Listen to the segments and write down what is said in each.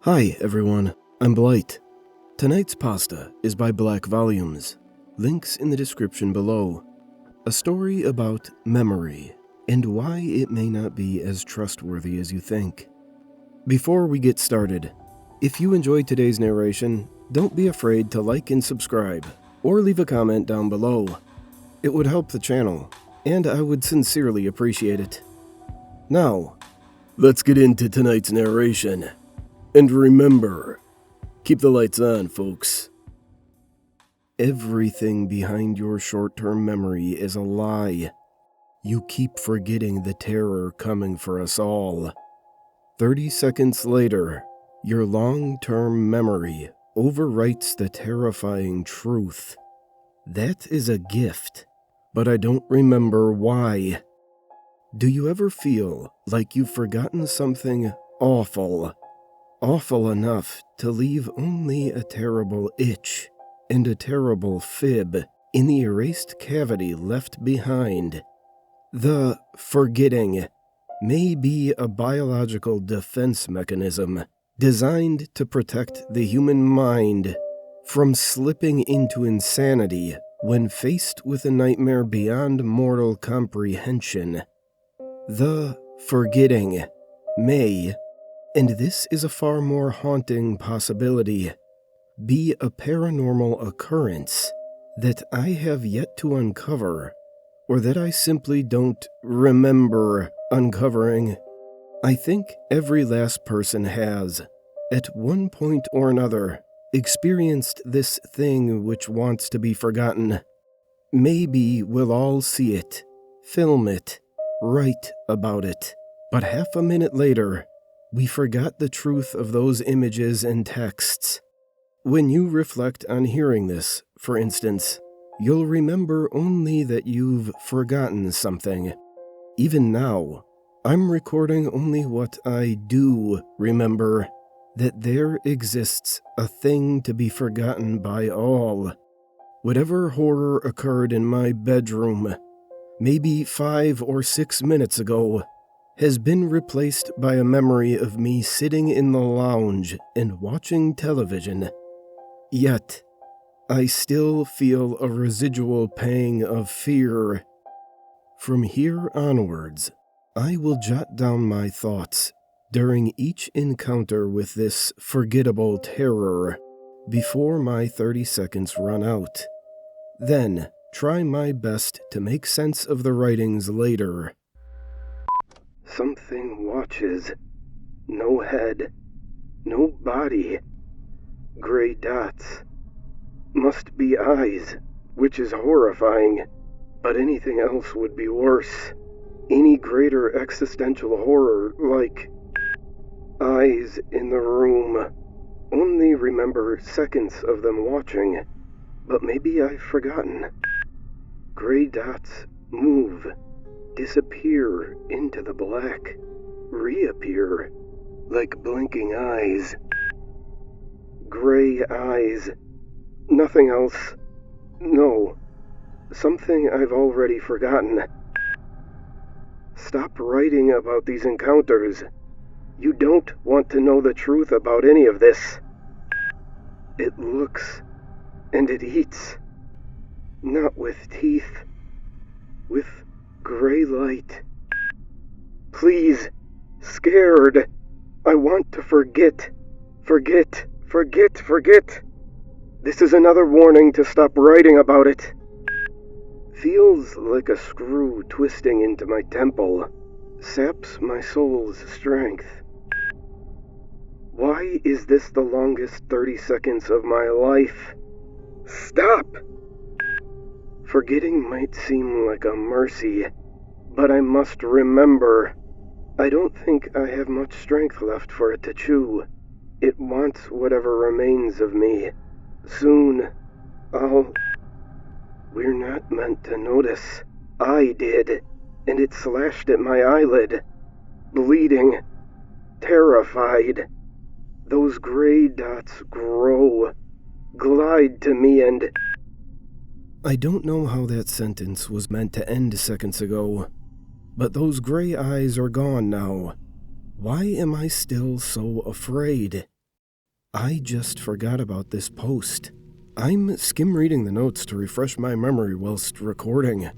Hi everyone, I'm Blight. Tonight's pasta is by Black Volumes. Links in the description below. A story about memory and why it may not be as trustworthy as you think. Before we get started, if you enjoyed today's narration, don't be afraid to like and subscribe, or leave a comment down below. It would help the channel, and I would sincerely appreciate it. Now, let's get into tonight's narration. And remember, keep the lights on, folks. Everything behind your short-term memory is a lie. You keep forgetting the terror coming for us all. 30 seconds later, your long-term memory overwrites the terrifying truth. That is a gift, but I don't remember why. Do you ever feel like you've forgotten something awful? Awful enough to leave only a terrible itch and a terrible fib in the erased cavity left behind. The forgetting may be a biological defense mechanism designed to protect the human mind from slipping into insanity when faced with a nightmare beyond mortal comprehension. The forgetting may, and this is a far more haunting possibility, be a paranormal occurrence that I have yet to uncover, or that I simply don't remember uncovering. I think every last person has, at one point or another, experienced this thing which wants to be forgotten. Maybe we'll all see it, film it, write about it, but half a minute later, we forgot the truth of those images and texts. When you reflect on hearing this, for instance, you'll remember only that you've forgotten something. Even now, I'm recording only what I do remember, that there exists a thing to be forgotten by all. Whatever horror occurred in my bedroom, maybe 5 or 6 minutes ago, has been replaced by a memory of me sitting in the lounge and watching television. Yet, I still feel a residual pang of fear. From here onwards, I will jot down my thoughts during each encounter with this forgettable terror before my 30 seconds run out. Then, try my best to make sense of the writings later. Something watches. No head. No body. Gray dots. Must be eyes, which is horrifying, but anything else would be worse. Any greater existential horror, like eyes in the room. Only remember seconds of them watching, but maybe I've forgotten. Gray dots move. Disappear into the black, reappear, like blinking eyes. Gray eyes. Nothing else. No. Something I've already forgotten. Stop writing about these encounters. You don't want to know the truth about any of this. It looks, and it eats. Not with teeth. With gray light. Please. Scared. I want to forget. Forget. This is another warning to stop writing about it. Feels like a screw twisting into my temple. Saps my soul's strength. Why is this the longest 30 seconds of my life? Stop! Forgetting might seem like a mercy, but I must remember. I don't think I have much strength left for it to chew. It wants whatever remains of me. Soon, We're not meant to notice. I did, and it slashed at my eyelid. Bleeding. Terrified. Those gray dots grow. Glide to me and... I don't know how that sentence was meant to end seconds ago, but those gray eyes are gone now. Why am I still so afraid? I just forgot about this post. I'm skim reading the notes to refresh my memory whilst recording.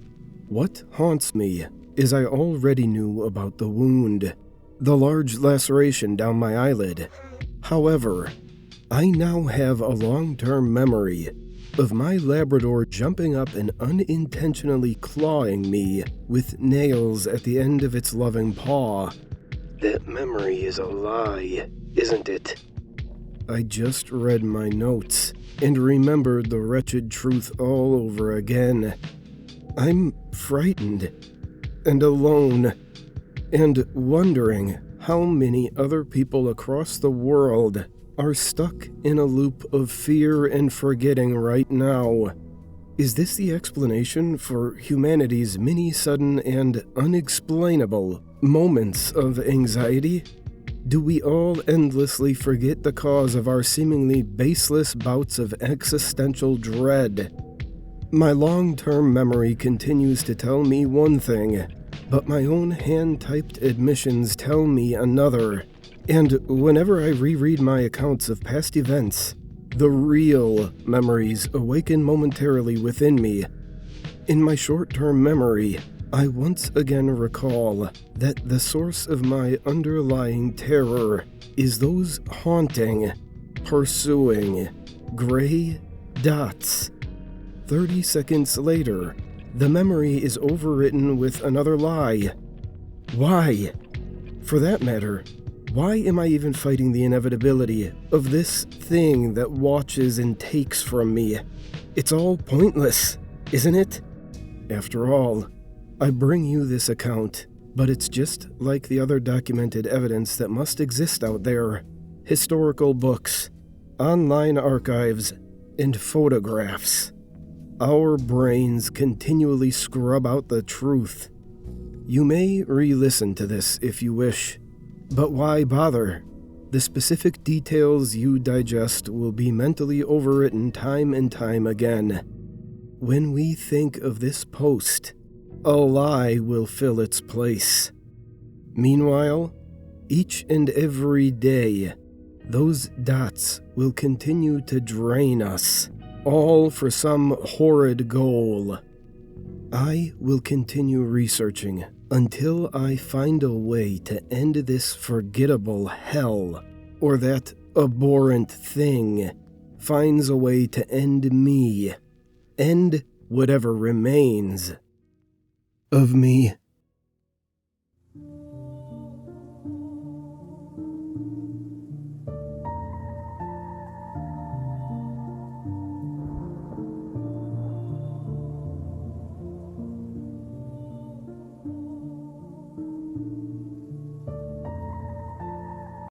What haunts me is I already knew about the wound, the large laceration down my eyelid. However, I now have a long-term memory of my Labrador jumping up and unintentionally clawing me with nails at the end of its loving paw. That memory is a lie, isn't it? I just read my notes and remembered the wretched truth all over again. I'm frightened and alone and wondering how many other people across the world are stuck in a loop of fear and forgetting right now. Is this the explanation for humanity's many sudden and unexplainable moments of anxiety? Do we all endlessly forget the cause of our seemingly baseless bouts of existential dread? My long-term memory continues to tell me one thing, but my own hand-typed admissions tell me another. And whenever I reread my accounts of past events, the real memories awaken momentarily within me. In my short-term memory, I once again recall that the source of my underlying terror is those haunting, pursuing, gray dots. 30 seconds later, the memory is overwritten with another lie. Why? For that matter, why am I even fighting the inevitability of this thing that watches and takes from me? It's all pointless, isn't it? After all, I bring you this account, but it's just like the other documented evidence that must exist out there. Historical books, online archives, and photographs. Our brains continually scrub out the truth. You may re-listen to this if you wish, but why bother? The specific details you digest will be mentally overwritten time and time again. When we think of this post, a lie will fill its place. Meanwhile, each and every day, those dots will continue to drain us, all for some horrid goal. I will continue researching until I find a way to end this forgettable hell, or that abhorrent thing finds a way to end me, end whatever remains of me.